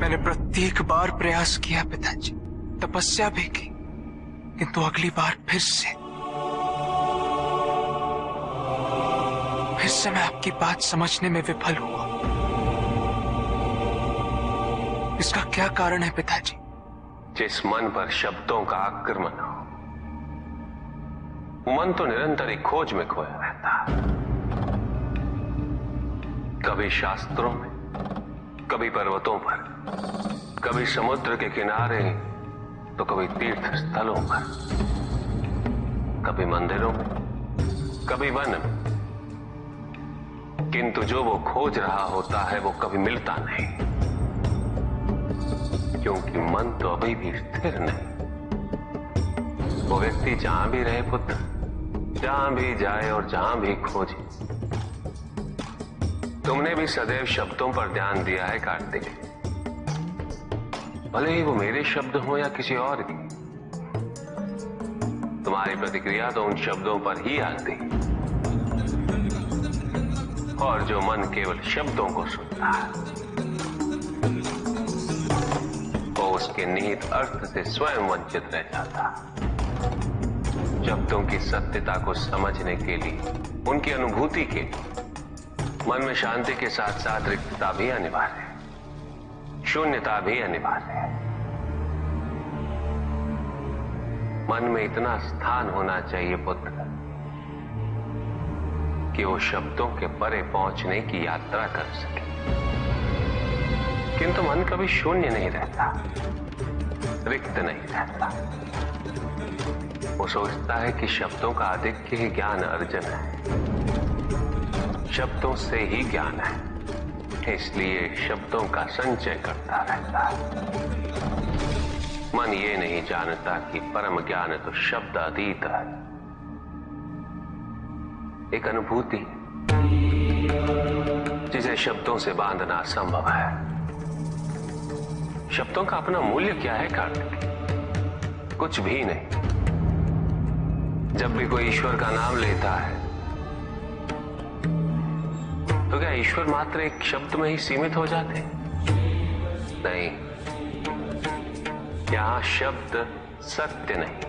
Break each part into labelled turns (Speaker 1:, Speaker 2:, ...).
Speaker 1: मैंने प्रत्येक बार प्रयास किया पिताजी, तपस्या भी की, किंतु अगली बार फिर से मैं आपकी बात समझने में विफल हुआ। इसका क्या कारण है पिताजी?
Speaker 2: जिस मन पर शब्दों का आक्रमण हो, मन तो निरंतर एक खोज में खोया रहता है। कभी शास्त्रों में, कभी पर्वतों पर, कभी समुद्र के किनारे, तो कभी तीर्थ स्थलों पर, कभी मंदिरों में, कभी वन में। किंतु जो वो खोज रहा होता है वो कभी मिलता नहीं, क्योंकि मन तो अभी भी स्थिर नहीं। वो व्यक्ति जहां भी रहे पुत्र, जहां भी जाए और जहां भी खोजे। तुमने भी सदैव शब्दों पर ध्यान दिया है कार्तिक, भले ही वो मेरे शब्द हो या किसी और की। तुम्हारी प्रतिक्रिया तो उन शब्दों पर ही आती, और जो मन केवल शब्दों को सुनता है, वो उसके निहित अर्थ से स्वयं वंचित रह जाता। शब्दों की सत्यता को समझने के लिए, उनकी अनुभूति के लिए, मन में शांति के साथ साथ रिक्तता भी अनिवार्य है, शून्यता भी अनिवार्य है। मन में इतना स्थान होना चाहिए पुत्र कि वो शब्दों के परे पहुंचने की यात्रा कर सके। किंतु मन कभी शून्य नहीं रहता, रिक्त नहीं रहता। वो सोचता है कि शब्दों का आधिक्य ही ज्ञान अर्जन है, शब्दों से ही ज्ञान है, इसलिए शब्दों का संचय करता रहता है। मन ये नहीं जानता कि परम ज्ञान तो शब्द अतीत है, एक अनुभूति जिसे शब्दों से बांधना असंभव है। शब्दों का अपना मूल्य क्या है कार्तिक? कुछ भी नहीं। जब भी कोई ईश्वर का नाम लेता है तो क्या ईश्वर मात्र एक शब्द में ही सीमित हो जाते? नहीं, यहां शब्द सत्य नहीं,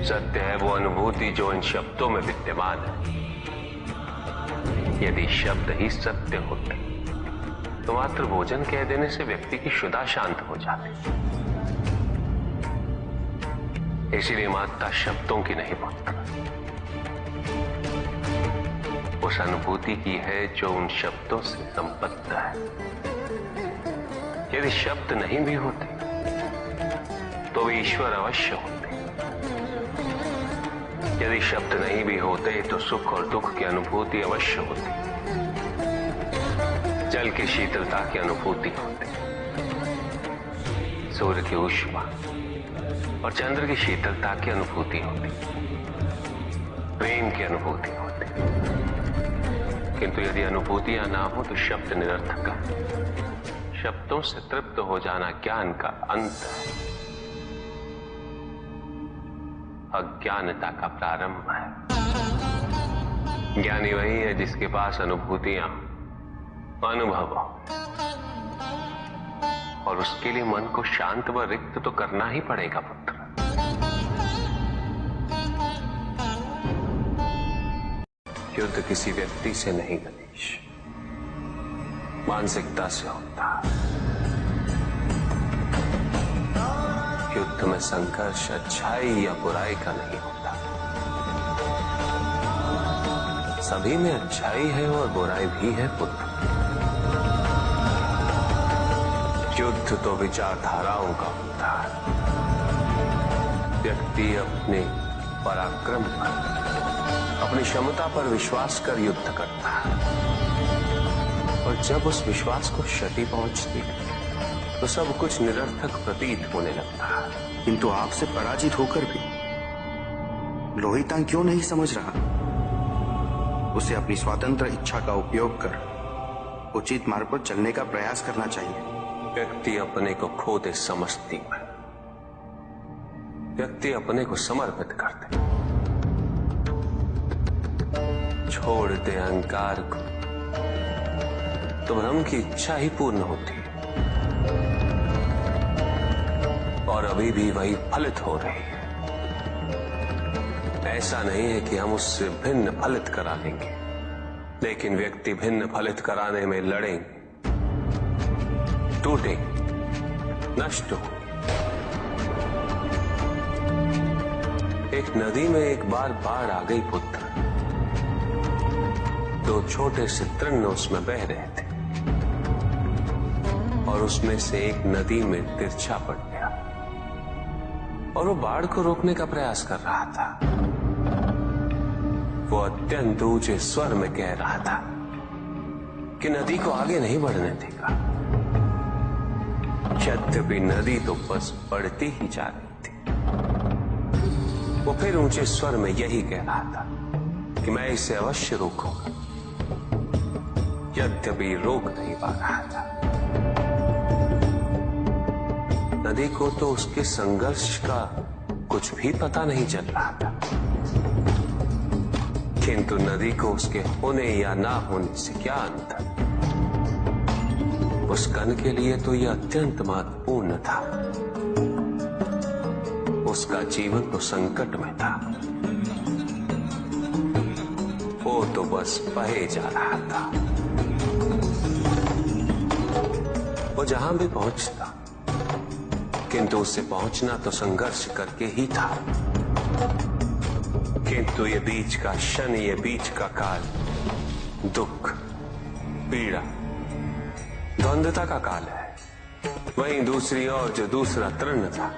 Speaker 2: सत्य है वो अनुभूति जो इन शब्दों में विद्यमान है। यदि शब्द ही सत्य होते तो मात्र भोजन कह देने से व्यक्ति की क्षुधा शांत हो जाती। इसीलिए माता शब्दों की नहीं पुत्र, उस अनुभूति की है जो उन शब्दों से संबद्ध है। यदि शब्द नहीं भी होते तो वे ईश्वर अवश्य होते। यदि शब्द नहीं भी होते तो सुख और दुख की अनुभूति अवश्य होती, जल की शीतलता की अनुभूति होती, सूर्य की ऊष्मा और चंद्र की शीतलता की अनुभूति होती, प्रेम की अनुभूति होती। किंतु यदि अनुभूतियां ना हो तो शब्द निरर्थक है। शब्दों से तृप्त हो जाना ज्ञान का अंत है, अज्ञानता का प्रारंभ है। ज्ञानी वही है जिसके पास अनुभूतियां, अनुभव हो, और उसके लिए मन को शांत व रिक्त तो करना ही पड़ेगा पुत्र। युद्ध किसी व्यक्ति से नहीं गणेश, मानसिकता से होता है। युद्ध में संघर्ष अच्छाई या बुराई का नहीं होता, सभी में अच्छाई है और बुराई भी है पुत्र। युद्ध तो विचारधाराओं का होता है। व्यक्ति अपने पराक्रम पर, अपनी क्षमता पर विश्वास कर युद्ध करता है, और जब उस विश्वास को क्षति पहुंचती तो सब कुछ निरर्थक प्रतीत होने लगता है।
Speaker 3: किंतु आपसे पराजित होकर भी लोहितांग क्यों नहीं समझ रहा? उसे अपनी स्वतंत्र इच्छा का उपयोग कर उचित मार्ग पर चलने का प्रयास करना चाहिए।
Speaker 2: व्यक्ति अपने को खो दे समझती है, व्यक्ति अपने को समर्पित कर दे, छोड़ दे अहंकार को, तो भ्रम की इच्छा ही पूर्ण होती है। और अभी भी वही फलित हो रही है। ऐसा नहीं है कि हम उससे भिन्न फलित करा लेंगे, लेकिन व्यक्ति भिन्न फलित कराने में लड़ेंगे, टूटेंगे, नष्ट हो। एक नदी में एक बार बाढ़ आ गई पुत्र। दो छोटे से तृण उसमें बह रहे थे और उसमें से एक नदी में तिरछा पड़ गया और वो बाढ़ को रोकने का प्रयास कर रहा था। वो अत्यंत ऊंचे स्वर में कह रहा था कि नदी को आगे नहीं बढ़ने देगा। यद्यपि नदी तो बस बढ़ती ही जा रही थी। वो फिर ऊंचे स्वर में यही कह रहा था कि मैं इसे अवश्य रोकूंगा, यद्यपि रोक नहीं पा रहा था। नदी को तो उसके संघर्ष का कुछ भी पता नहीं चल रहा था, किंतु नदी को उसके होने या ना होने से क्या अंतर। उस कण के लिए तो यह अत्यंत महत्वपूर्ण था। उसका जीवन तो संकट में था। वो तो बस बहे जा रहा था। वो जहां भी पहुंचता, किंतु उससे पहुंचना तो संघर्ष करके ही था। किंतु ये बीच का क्षण, ये बीच का काल दुख, पीड़ा, द्वंद्वता का काल है। वहीं दूसरी ओर जो दूसरा तृण था,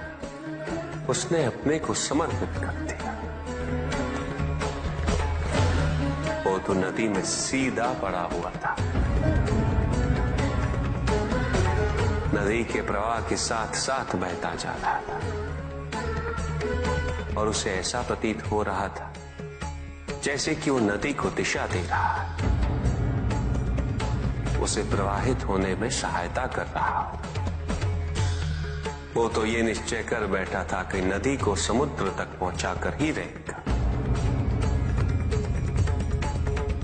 Speaker 2: उसने अपने को समर्पित कर दिया। वो तो नदी में सीधा पड़ा हुआ था, नदी के प्रवाह के साथ साथ बहता जा रहा था और उसे ऐसा प्रतीत हो रहा था जैसे कि वो नदी को दिशा दे रहा है, उसे प्रवाहित होने में सहायता कर रहा हो। वो तो ये निश्चय कर बैठा था कि नदी को समुद्र तक पहुंचाकर ही रहेगा,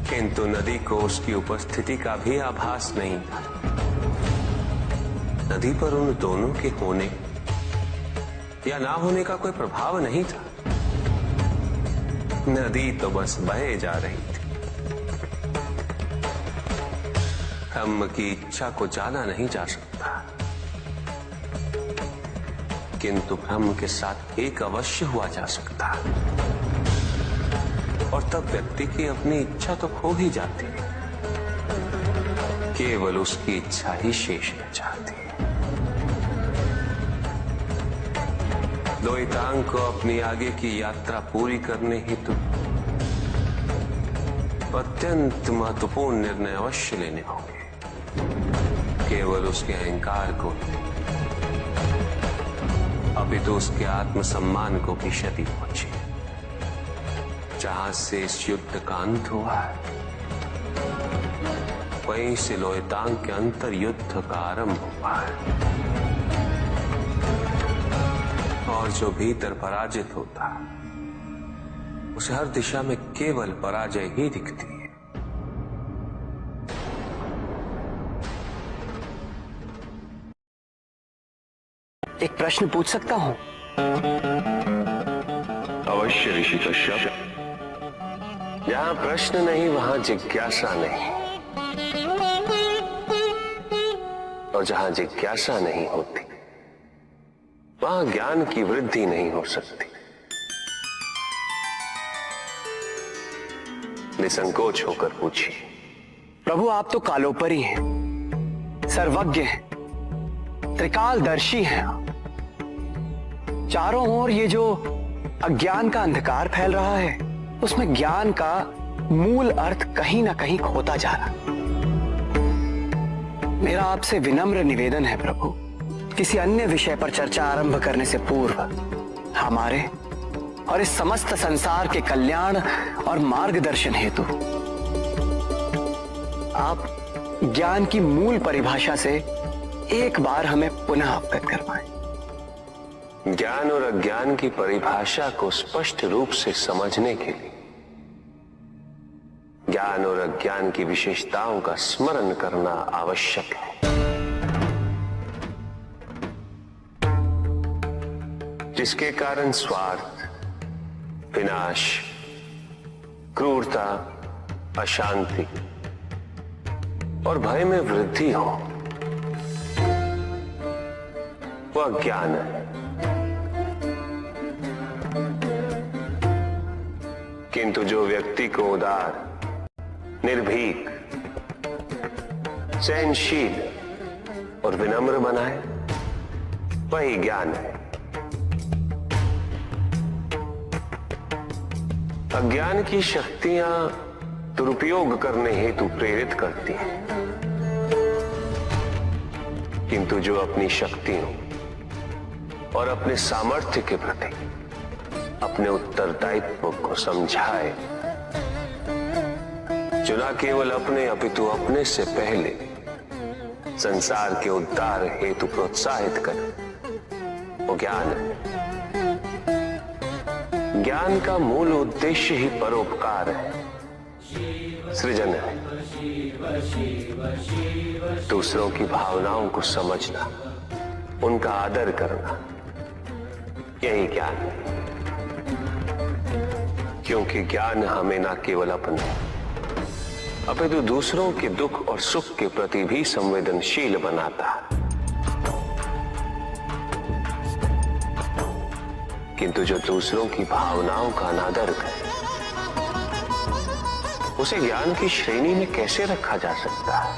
Speaker 2: किंतु नदी को उसकी उपस्थिति का भी आभास नहीं था। नदी पर उन दोनों के होने या ना होने का कोई प्रभाव नहीं था। नदी तो बस बहे जा रही थी। ब्रह्म की इच्छा को जाना नहीं जा सकता, किंतु ब्रह्म के साथ एक अवश्य हुआ जा सकता, और तब व्यक्ति की अपनी इच्छा तो खो ही जाती है, केवल उसकी इच्छा ही शेष रह जाती है। द्वैतांग को अपनी आगे की यात्रा पूरी करने हेतु अत्यंत महत्वपूर्ण निर्णय अवश्य लेने होंगे। केवल उसके अहंकार को, अपितु उसके आत्मसम्मान को भी क्षति पहुंची। जहां से इस युद्ध का अंत हुआ है, वहीं से लोहितांग के अंतर युद्ध का आरंभ हुआ है। और जो भीतर पराजित होता, उसे हर दिशा में केवल पराजय ही दिखती है।
Speaker 4: एक प्रश्न पूछ सकता हूं?
Speaker 2: अवश्य ऋषि कश्यप। जहां प्रश्न नहीं वहां जिज्ञासा नहीं, और जहां जिज्ञासा नहीं होती वहां ज्ञान की वृद्धि नहीं हो सकती। निसंकोच होकर पूछिए।
Speaker 4: प्रभु, आप तो कालोपरी हैं, सर्वज्ञ हैं, त्रिकालदर्शी हैं। चारों ओर ये जो अज्ञान का अंधकार फैल रहा है, उसमें ज्ञान का मूल अर्थ कहीं ना कहीं खोता जा रहा। मेरा आपसे विनम्र निवेदन है प्रभु, किसी अन्य विषय पर चर्चा आरंभ करने से पूर्व हमारे और इस समस्त संसार के कल्याण और मार्गदर्शन हेतु आप ज्ञान की मूल परिभाषा से एक बार हमें पुनः अवगत करवाएं।
Speaker 2: ज्ञान और अज्ञान की परिभाषा को स्पष्ट रूप से समझने के लिए ज्ञान और अज्ञान की विशेषताओं का स्मरण करना आवश्यक है। जिसके कारण स्वार्थ, विनाश, क्रूरता, अशांति और भय में वृद्धि हो, वह अज्ञान है। किंतु जो व्यक्ति को उदार, निर्भीक, सहनशील और विनम्र बनाए, वही ज्ञान है। अज्ञान की शक्तियां दुरुपयोग करने हेतु प्रेरित करती हैं, किंतु जो अपनी शक्तियों और अपने सामर्थ्य के प्रति अपने उत्तरदायित्व को समझाए, जो न केवल अपने अपितु अपने से पहले संसार के उद्धार हेतु प्रोत्साहित करे, वो ज्ञान है। ज्ञान का मूल उद्देश्य ही परोपकार है, सृजन है। दूसरों की भावनाओं को समझना, उनका आदर करना, यही ज्ञान है। क्योंकि ज्ञान हमें न केवल अपने अपितु दूसरों के दुख और सुख के प्रति भी संवेदनशील बनाता है। किंतु जो दूसरों की भावनाओं का अनादर करे, उसे ज्ञान की श्रेणी में कैसे रखा जा सकता है?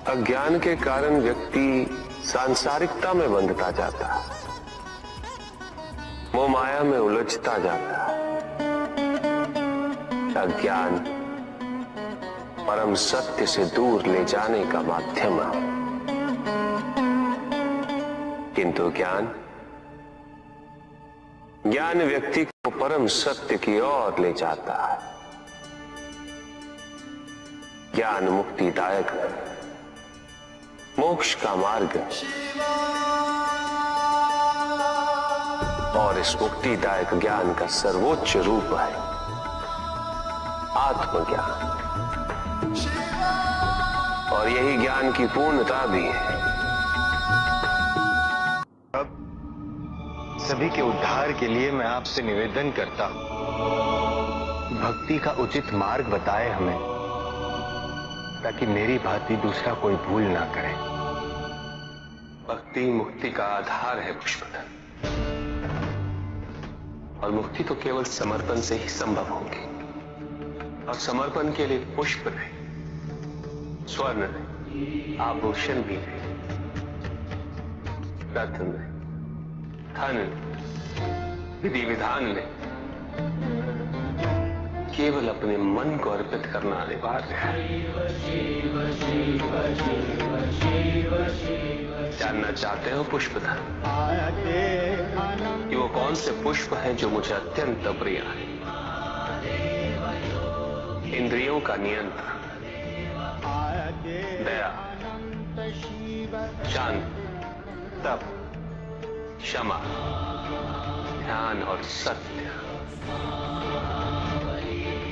Speaker 2: अज्ञान के कारण व्यक्ति सांसारिकता में बंधता जाता है, मोह माया में उलझता जाता है। अज्ञान परम सत्य से दूर ले जाने का माध्यम है, किंतु ज्ञान व्यक्ति को परम सत्य की ओर ले जाता है। ज्ञान मुक्तिदायक है, मोक्ष का मार्ग है, और इस मुक्तिदायक ज्ञान का सर्वोच्च रूप है आत्मज्ञान, और यही ज्ञान की पूर्णता भी है।
Speaker 5: सभी के उद्धार के लिए मैं आपसे निवेदन करता हूं, भक्ति का उचित मार्ग बताए हमें, ताकि मेरी भांति दूसरा कोई भूल ना करे।
Speaker 2: भक्ति मुक्ति का आधार है पुष्पधन, और मुक्ति तो केवल समर्पण से ही संभव होगी। और समर्पण के लिए पुष्प नहीं, स्वर्ण नहीं, आभूषण भी नहीं, रत्न नहीं, धन, विधि विधान ने, केवल अपने मन को अर्पित करना अनिवार्य है। जानना चाहते हो पुष्पधन कि वो कौन से पुष्प हैं जो मुझे अत्यंत प्रिय हैं? इंद्रियों का नियंत्रण, दया, शांति, तप, क्षमा, ध्यान और सत्य।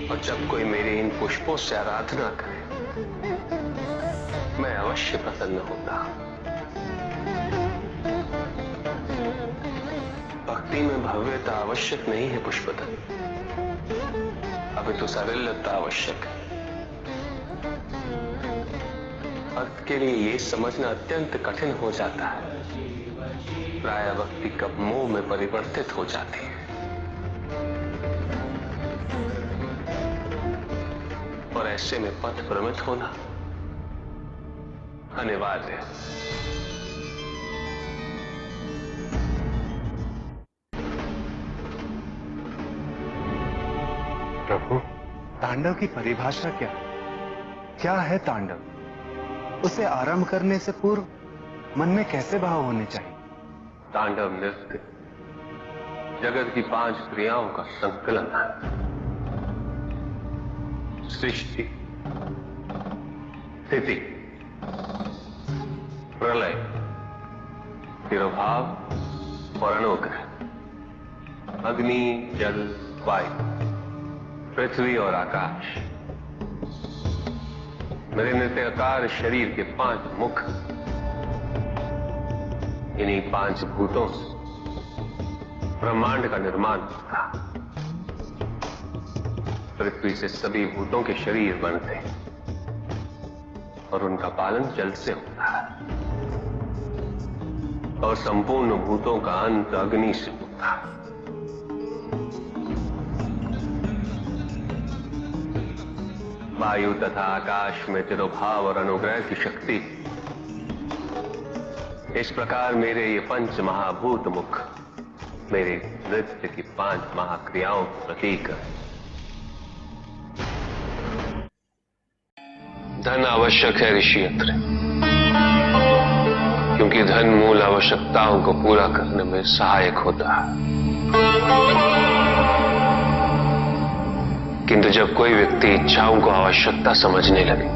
Speaker 2: और जब कोई मेरे इन पुष्पों से आराधना करे, मैं अवश्य प्रसन्न होता हूं। भक्ति में भव्यता आवश्यक नहीं है पुष्पधन, अभी तो सरलता आवश्यक है। अर्थ के लिए ये समझना अत्यंत कठिन हो जाता है, प्राय भक्ति कब मोह में परिवर्तित हो जाती है, और ऐसे में पथ भ्रमित होना अनिवार्य है।
Speaker 5: प्रभु, तांडव की परिभाषा क्या है तांडव? उसे आरंभ करने से पूर्व मन में कैसे भाव होने चाहिए?
Speaker 2: तांडव नृत्य जगत की 5 क्रियाओं का संकलन है। सृष्टि, स्थिति, प्रलय, तिरोभाव और अनुग्रह। अग्नि, जल, वायु, पृथ्वी और आकाश। मेरे नृत्याकार शरीर के 5 मुख, इन्हीं 5 भूतों से ब्रह्मांड का निर्माण होता। पृथ्वी से सभी भूतों के शरीर बनते हैं और उनका पालन जल से होता है, और संपूर्ण भूतों का अंत अग्नि से होता है। वायु तथा आकाश में तिरोभाव और अनुग्रह की शक्ति। इस प्रकार मेरे ये 5 महाभूत मुख मेरे नृत्य की 5 महाक्रियाओं का प्रतीक है। धन आवश्यक है ऋषियत्र, क्योंकि धन मूल आवश्यकताओं को पूरा करने में सहायक होता है। किंतु जब कोई व्यक्ति इच्छाओं को आवश्यकता समझने लगे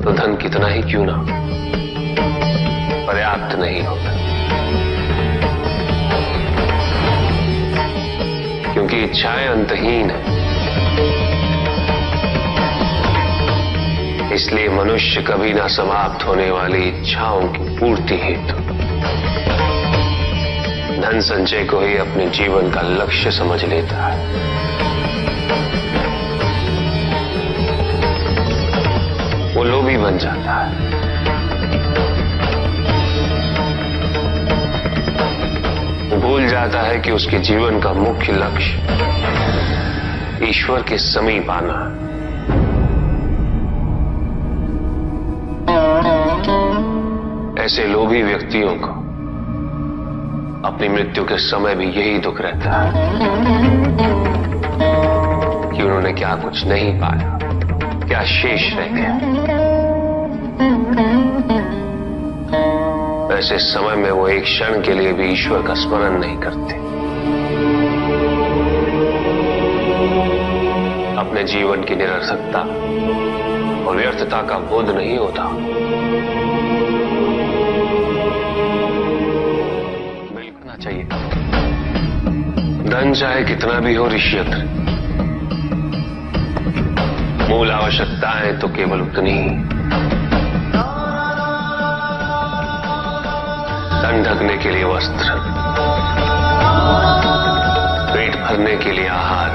Speaker 2: तो धन कितना ही क्यों ना पर्याप्त नहीं होता, क्योंकि इच्छाएं अंतहीन है। इसलिए मनुष्य कभी ना समाप्त होने वाली इच्छाओं की पूर्ति हेतु धन संचय को ही अपने जीवन का लक्ष्य समझ लेता है। वो लोभी बन जाता है। वो भूल जाता है कि उसके जीवन का मुख्य लक्ष्य ईश्वर के समीप आना है। ऐसे लोभी व्यक्तियों को अपनी मृत्यु के समय भी यही दुख रहता है कि उन्होंने क्या कुछ नहीं पाया, क्या शेष रह गया। ऐसे समय में वो एक क्षण के लिए भी ईश्वर का स्मरण नहीं करते। अपने जीवन की निरर्थकता और व्यर्थता का बोध नहीं होता। चाहिए धन चाहे कितना भी हो ऋषियत्र, मूल आवश्यकताएं तो केवल उतनी ही। तन ढकने के लिए वस्त्र, पेट भरने के लिए आहार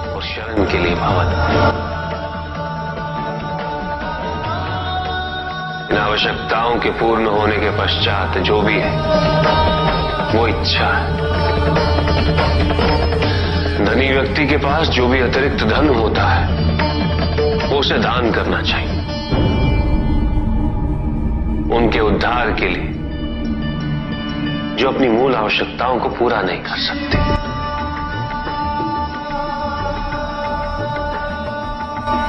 Speaker 2: और शरण के लिए भवन। इन आवश्यकताओं के पूर्ण होने के पश्चात जो भी है वो इच्छा है। धनी व्यक्ति के पास जो भी अतिरिक्त धन होता है वो उसे दान करना चाहिए, उनके उद्धार के लिए जो अपनी मूल आवश्यकताओं को पूरा नहीं कर सकते।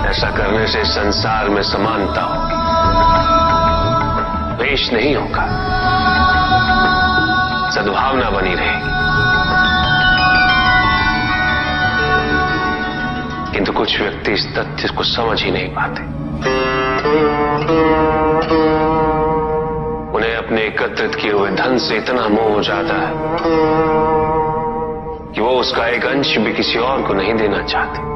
Speaker 2: ऐसा करने से संसार में समानता होगी, द्वेष नहीं होगा, सद्भावना बनी रहेगी। किंतु कुछ व्यक्ति इस तथ्य को समझ ही नहीं पाते। उन्हें अपने एकत्रित किए हुए धन से इतना मोह हो जाता है कि वो उसका एक अंश भी किसी और को नहीं देना चाहते।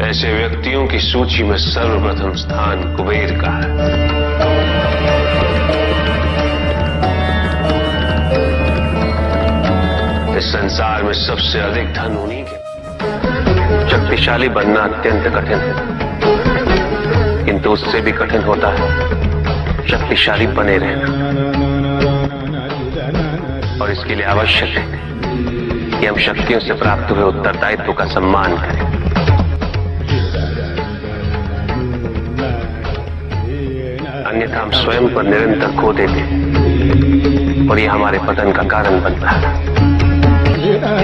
Speaker 2: ऐसे व्यक्तियों की सूची में सर्वप्रथम स्थान कुबेर का है। इस संसार में सबसे अधिक धन उन्हीं के। शक्तिशाली बनना अत्यंत कठिन है, किंतु उससे भी कठिन होता है शक्तिशाली बने रहना। और इसके लिए आवश्यक है कि हम शक्तियों से प्राप्त हुए उत्तरदायित्व का सम्मान करें। अन्यथा हम स्वयं पर निरंतर खो देते और यह हमारे पतन का कारण बनता है।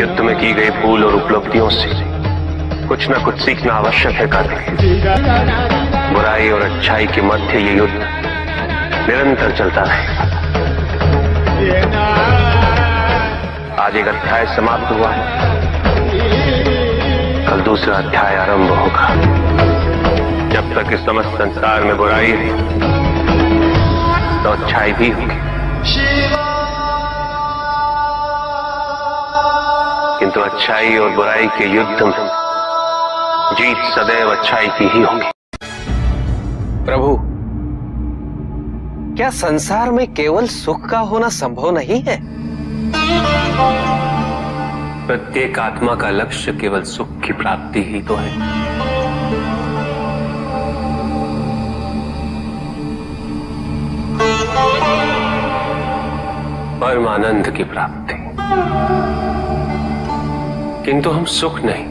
Speaker 2: युद्ध में की गई भूल और उपलब्धियों से कुछ न कुछ सीखना आवश्यक है कार्तिक। बुराई और अच्छाई के मध्य ये युद्ध निरंतर चलता रहेगा। आज एक अध्याय समाप्त हुआ है, कल दूसरा अध्याय आरंभ होगा। जब तक इस समस्त संसार में बुराई है तो अच्छाई भी होगी। किंतु अच्छाई और बुराई के युद्ध में जीत सदैव अच्छाई की ही होगी।
Speaker 6: प्रभु, क्या संसार में केवल सुख का होना संभव नहीं है?
Speaker 2: प्रत्येक आत्मा का लक्ष्य केवल सुख की प्राप्ति ही तो है। परमानंद की प्राप्ति। किंतु हम सुख नहीं,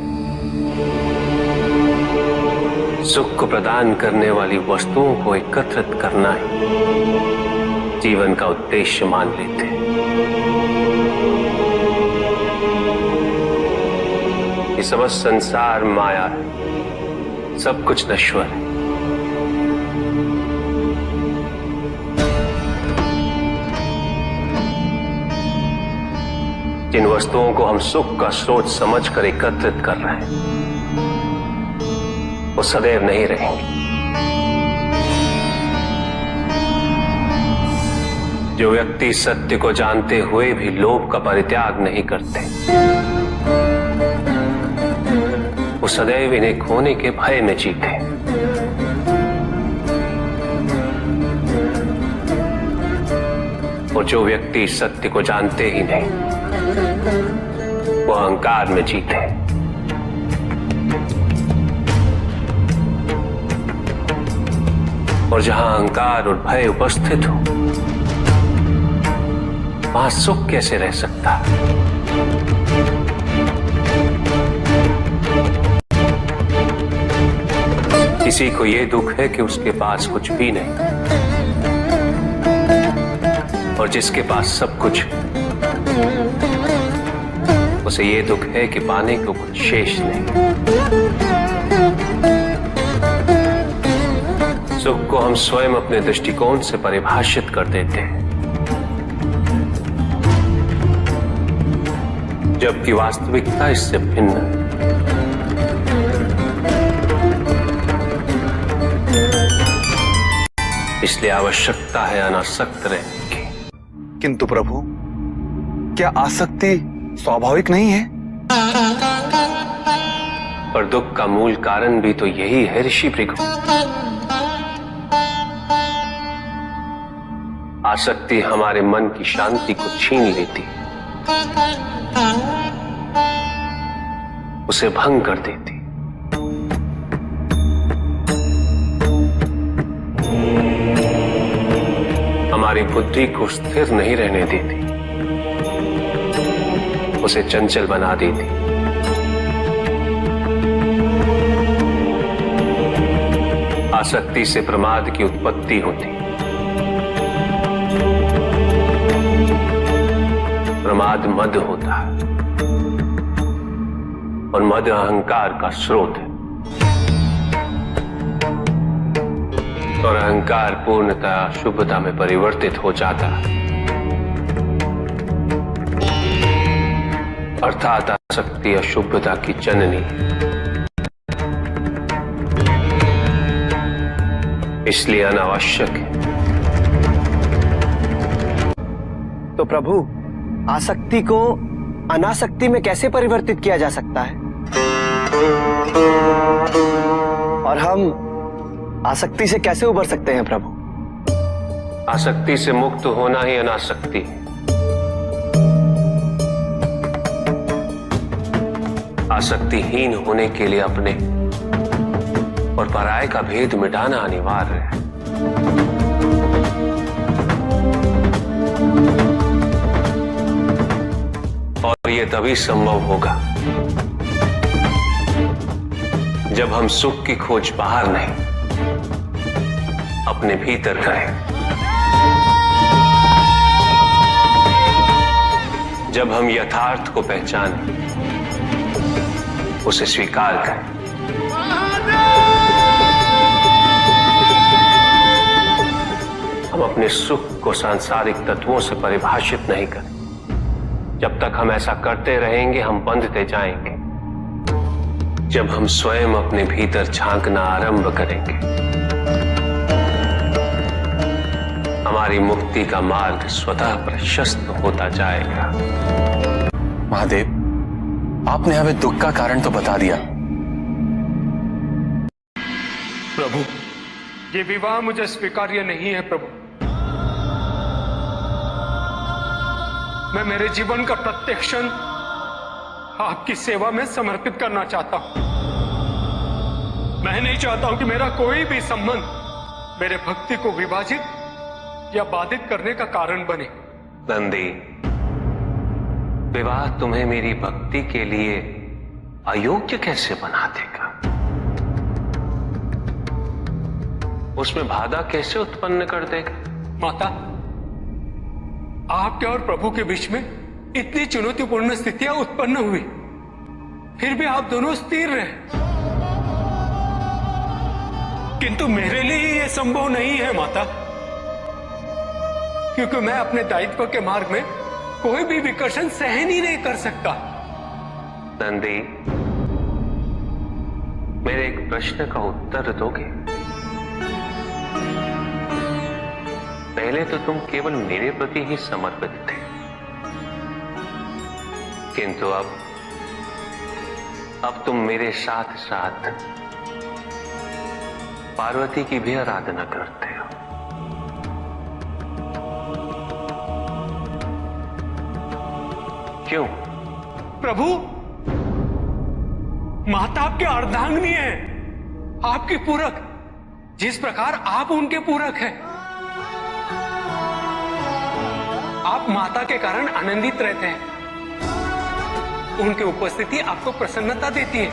Speaker 2: सुख को प्रदान करने वाली वस्तुओं को एकत्रित करना ही जीवन का उद्देश्य मान लेते हैं। ये समस्त संसार माया है, सब कुछ नश्वर है। जिन वस्तुओं को हम सुख का स्रोत समझकर एकत्रित कर रहे हैं वो सदैव नहीं रहेंगे। जो व्यक्ति सत्य को जानते हुए भी लोभ का परित्याग नहीं करते, वो सदैव इन्हें खोने के भय में जीते। और जो व्यक्ति सत्य को जानते ही नहीं, वो अहंकार में जीते। और जहां अहंकार और भय उपस्थित हो, वहां सुख कैसे रह सकता? किसी को यह दुख है कि उसके पास कुछ भी नहीं, और जिसके पास सब कुछ, उसे ये दुख है कि पाने को कुछ शेष नहीं। सुख को हम स्वयं अपने दृष्टिकोण से परिभाषित कर देते हैं, जबकि वास्तविकता इससे भिन्न है। इसलिए आवश्यकता है अनासक्त रहने की।
Speaker 7: किंतु प्रभु, क्या आसक्ति स्वाभाविक नहीं है?
Speaker 2: पर दुख का मूल कारण भी तो यही है ऋषि भृगु। आसक्ति हमारे मन की शांति को छीन लेती, उसे भंग कर देती। हमारी बुद्धि को स्थिर नहीं रहने देती, उसे चंचल बना देती। आसक्ति से प्रमाद की उत्पत्ति होती। प्रमाद मद होता है, और मद अहंकार का स्रोत है। और अहंकार पूर्णतः शुभता में परिवर्तित हो जाता है, अर्थात आसक्ति अशुभता की जननी। इसलिए अनावश्यक है।
Speaker 6: तो प्रभु, आसक्ति को अनासक्ति में कैसे परिवर्तित किया जा सकता है? और हम आसक्ति से कैसे उबर सकते हैं प्रभु?
Speaker 2: आसक्ति से मुक्त होना ही अनासक्ति है। आसक्तिहीन होने के लिए अपने और पराये का भेद मिटाना अनिवार्य है। और यह तभी संभव होगा जब हम सुख की खोज बाहर नहीं, अपने भीतर करें। जब हम यथार्थ को पहचानें, उसे स्वीकार करें। हम अपने सुख को सांसारिक तत्वों से परिभाषित नहीं करें। जब तक हम ऐसा करते रहेंगे, हम बंधते जाएंगे। जब हम स्वयं अपने भीतर झांकना आरंभ करेंगे, हमारी मुक्ति का मार्ग स्वतः प्रशस्त होता जाएगा।
Speaker 7: महादेव, आपने हमें दुख का कारण तो बता दिया।
Speaker 1: प्रभु, ये विवाह मुझे स्वीकार्य नहीं है प्रभु। मैं मेरे जीवन का प्रत्येक क्षण आपकी सेवा में समर्पित करना चाहता हूं। मैं नहीं चाहता हूं कि मेरा कोई भी संबंध मेरे भक्ति को विभाजित या बाधित करने का कारण बने।
Speaker 2: नंदी, विवाह तुम्हें मेरी भक्ति के लिए अयोग्य कैसे बना देगा? उसमें बाधा कैसे उत्पन्न कर देगा?
Speaker 1: माता, आपके और प्रभु के बीच में इतनी चुनौतीपूर्ण स्थितियां उत्पन्न हुई, फिर भी आप दोनों स्थिर रहे। किंतु मेरे लिए यह संभव नहीं है माता, क्योंकि मैं अपने दायित्व के मार्ग में कोई भी विकर्षण सहन ही नहीं कर सकता।
Speaker 2: नंदी, मेरे एक प्रश्न का उत्तर दोगे? पहले तो तुम केवल मेरे प्रति ही समर्पित थे, किंतु अब तुम मेरे साथ साथ पार्वती की भी आराधना करते हो। क्यों?
Speaker 1: प्रभु, माता आपके अर्धांगिनी है, आपकी पूरक, जिस प्रकार आप उनके पूरक हैं। आप माता के कारण आनंदित रहते हैं, उनकी उपस्थिति आपको प्रसन्नता देती है।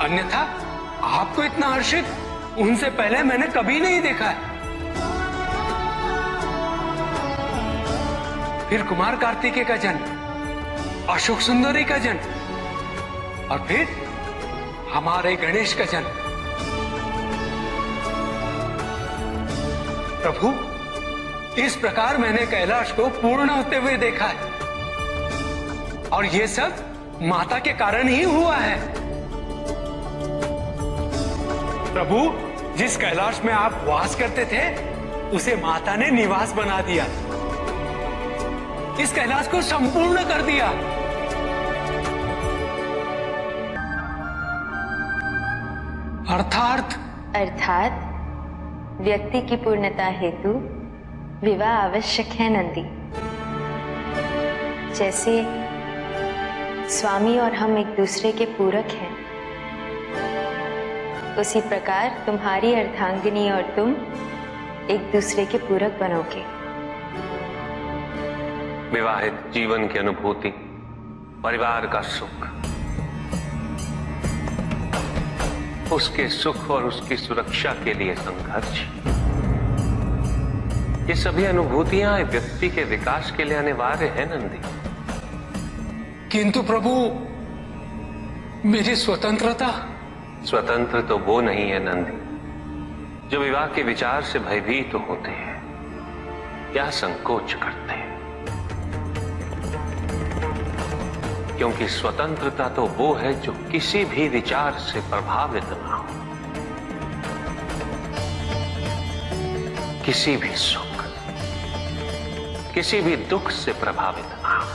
Speaker 1: अन्यथा आपको इतना हर्षित उनसे पहले मैंने कभी नहीं देखा है। फिर कुमार कार्तिकेय का जन्म, अशोक सुंदरी का जन्म, और फिर हमारे गणेश का जन्म। प्रभु, इस प्रकार मैंने कैलाश को पूर्ण होते हुए देखा है, और यह सब माता के कारण ही हुआ है। प्रभु, जिस कैलाश में आप वास करते थे, उसे माता ने निवास बना दिया, इस कैलाश को संपूर्ण कर दिया। अर्थात
Speaker 8: व्यक्ति की पूर्णता हेतु विवाह आवश्यक है नंदी। जैसे स्वामी और हम एक दूसरे के पूरक हैं, उसी प्रकार तुम्हारी अर्धांगिनी और तुम एक दूसरे के पूरक बनोगे।
Speaker 2: विवाहित जीवन की अनुभूति, परिवार का सुख, उसके सुख और उसकी सुरक्षा के लिए संघर्ष, ये सभी अनुभूतियां व्यक्ति के विकास के लिए अनिवार्य है नंदी।
Speaker 1: किंतु प्रभु, मेरी स्वतंत्रता।
Speaker 2: स्वतंत्र तो वो नहीं है नंदी जो विवाह के विचार से भयभीत होते हैं या संकोच करते हैं, क्योंकि स्वतंत्रता तो वो है जो किसी भी विचार से प्रभावित ना हो, किसी भी सुख, किसी भी दुख से प्रभावित ना हो।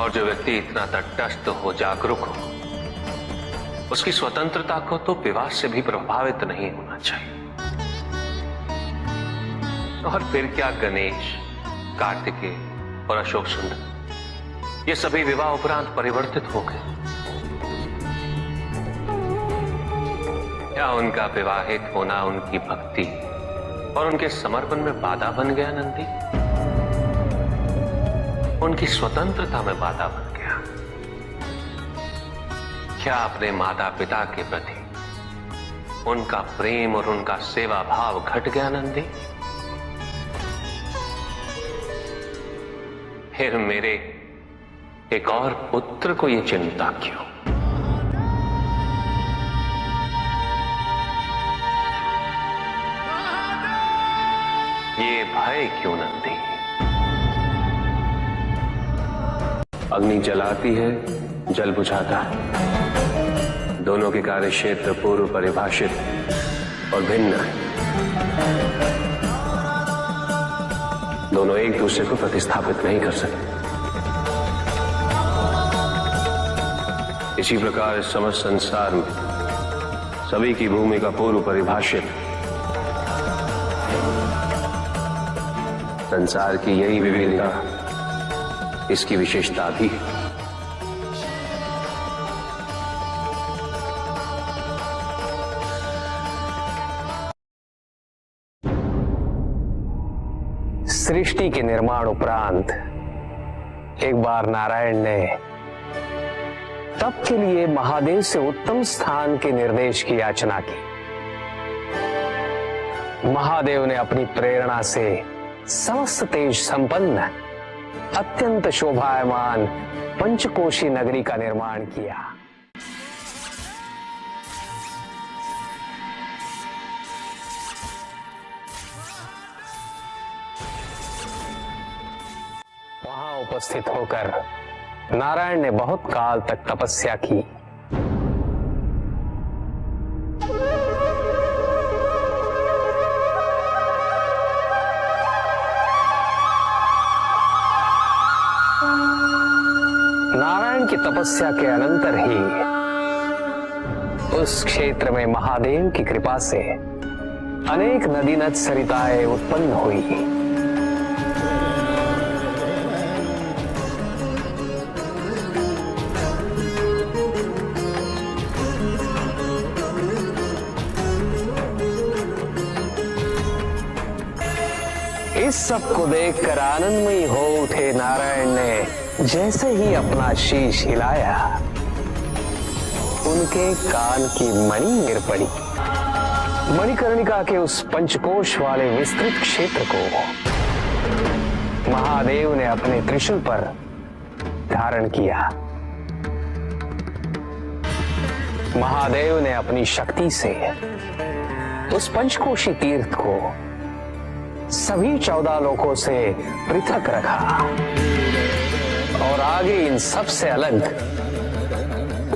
Speaker 2: और जो व्यक्ति इतना तटस्थ हो, जागरूक हो, उसकी स्वतंत्रता को तो विवाह से भी प्रभावित नहीं होना चाहिए। और फिर क्या गणेश, कार्तिकेय और अशोक सुंदर, ये सभी विवाह उपरांत परिवर्तित हो गए? क्या उनका विवाहित होना उनकी भक्ति और उनके समर्पण में बाधा बन गया नंदी? उनकी स्वतंत्रता में बाधा बन गया? क्या अपने माता पिता के प्रति उनका प्रेम और उनका सेवा भाव घट गया नंदी? फिर मेरे एक और पुत्र को यह चिंता क्यों? ये भय क्यों नंदी? अग्नि जलाती है, जल बुझाता है, दोनों के कार्य क्षेत्र पूर्व परिभाषित और भिन्न है। दोनों एक दूसरे को प्रतिस्थापित नहीं कर सकते। इसी प्रकार इस समस्त संसार में सभी की भूमिका पूर्व परिभाषित। संसार की यही विविधता इसकी विशेषता भी है।
Speaker 4: सृष्टि के निर्माण उपरांत एक बार नारायण ने तप के लिए महादेव से उत्तम स्थान के निर्देश की याचना की। महादेव ने अपनी प्रेरणा से समस्त तेज संपन्न अत्यंत शोभायमान पंचकोशी नगरी का निर्माण किया। वहां उपस्थित होकर नारायण ने बहुत काल तक तपस्या की। नारायण की तपस्या के अनंतर ही उस क्षेत्र में महादेव की कृपा से अनेक नदी नद सरिताएं उत्पन्न हुई। इस सब को देखकर आनंदमयी हो उठे नारायण ने जैसे ही अपना शीश हिलाया, उनके कान की मणि गिर पड़ी। मणिकर्णिका के उस पंचकोश वाले विस्तृत क्षेत्र को महादेव ने अपने त्रिशूल पर धारण किया। महादेव ने अपनी शक्ति से उस पंचकोशी तीर्थ को सभी 14 लोकों से पृथक रखा और आगे इन सब से अलग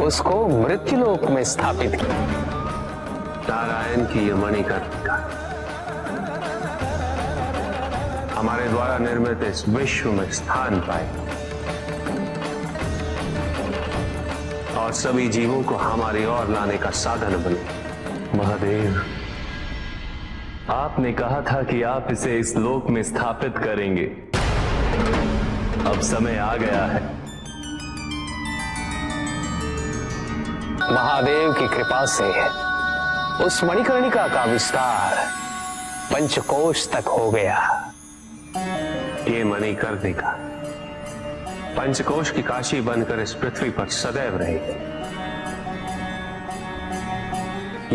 Speaker 4: उसको मृत्युलोक में स्थापित किया।
Speaker 2: नारायण की यह मणिकर्णिका हमारे द्वारा निर्मित इस विश्व में स्थान पाए और सभी जीवों को हमारी ओर लाने का साधन बने।
Speaker 9: महादेव, आपने कहा था कि आप इसे इस लोक में स्थापित करेंगे। अब समय आ गया है।
Speaker 4: महादेव की कृपा से उस मणिकर्णिका का विस्तार पंचकोश तक हो गया।
Speaker 2: ये मणिकर्णिका पंचकोश की काशी बनकर इस पृथ्वी पर सदैव रहेगी।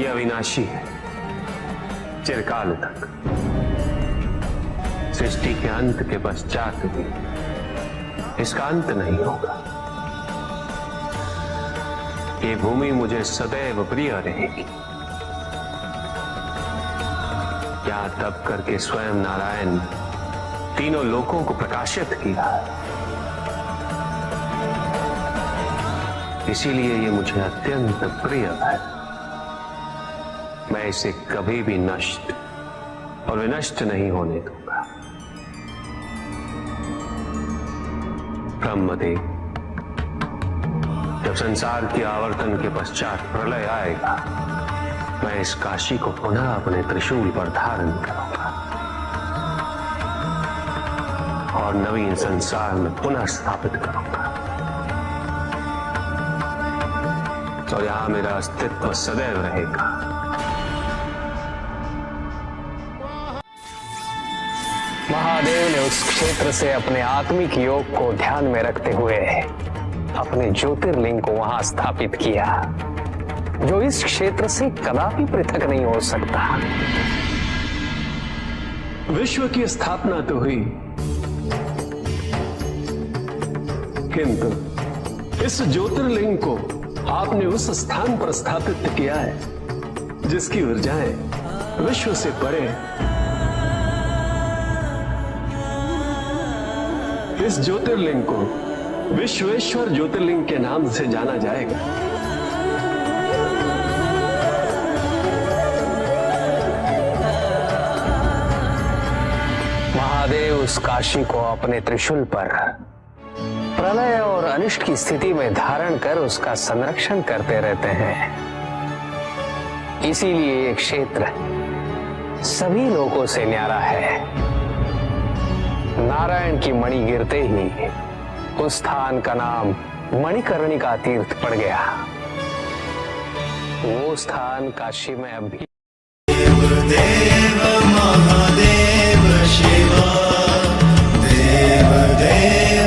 Speaker 2: यह अविनाशी है, चिरकाल तक। सृष्टि के अंत के पश्चात भी इसका अंत नहीं होगा। ये भूमि मुझे सदैव प्रिय रहेगी। यहां तप करके स्वयं नारायण तीनों लोकों को प्रकाशित किया, इसीलिए ये मुझे अत्यंत प्रिय है। मैं इसे कभी भी नष्ट और विनष्ट नहीं होने दूंगा। ब्रह्मदेव, जब संसार के आवर्तन के पश्चात प्रलय आएगा, मैं इस काशी को पुनः अपने त्रिशूल पर धारण करूंगा और नवीन संसार में पुनः स्थापित करूंगा। और यहां मेरा अस्तित्व सदैव रहेगा।
Speaker 4: महादेव ने उस क्षेत्र से अपने आत्मिक योग को ध्यान में रखते हुए अपने ज्योतिर्लिंग को वहां स्थापित किया, जो इस क्षेत्र से कदापि पृथक नहीं हो सकता।
Speaker 9: विश्व की स्थापना तो हुई, किंतु इस ज्योतिर्लिंग को आपने उस स्थान पर स्थापित किया है जिसकी ऊर्जाएं विश्व से परे। इस ज्योतिर्लिंग को विश्वेश्वर ज्योतिर्लिंग के नाम से जाना जाएगा।
Speaker 4: महादेव उस काशी को अपने त्रिशूल पर प्रलय और अनिष्ट की स्थिति में धारण कर उसका संरक्षण करते रहते हैं। इसीलिए ये क्षेत्र सभी लोगों से न्यारा है। नारायण की मणि गिरते ही उस स्थान का नाम मणिकर्णिका तीर्थ पड़ गया। वो स्थान काशी में अभी
Speaker 10: महादेव शिव देव देव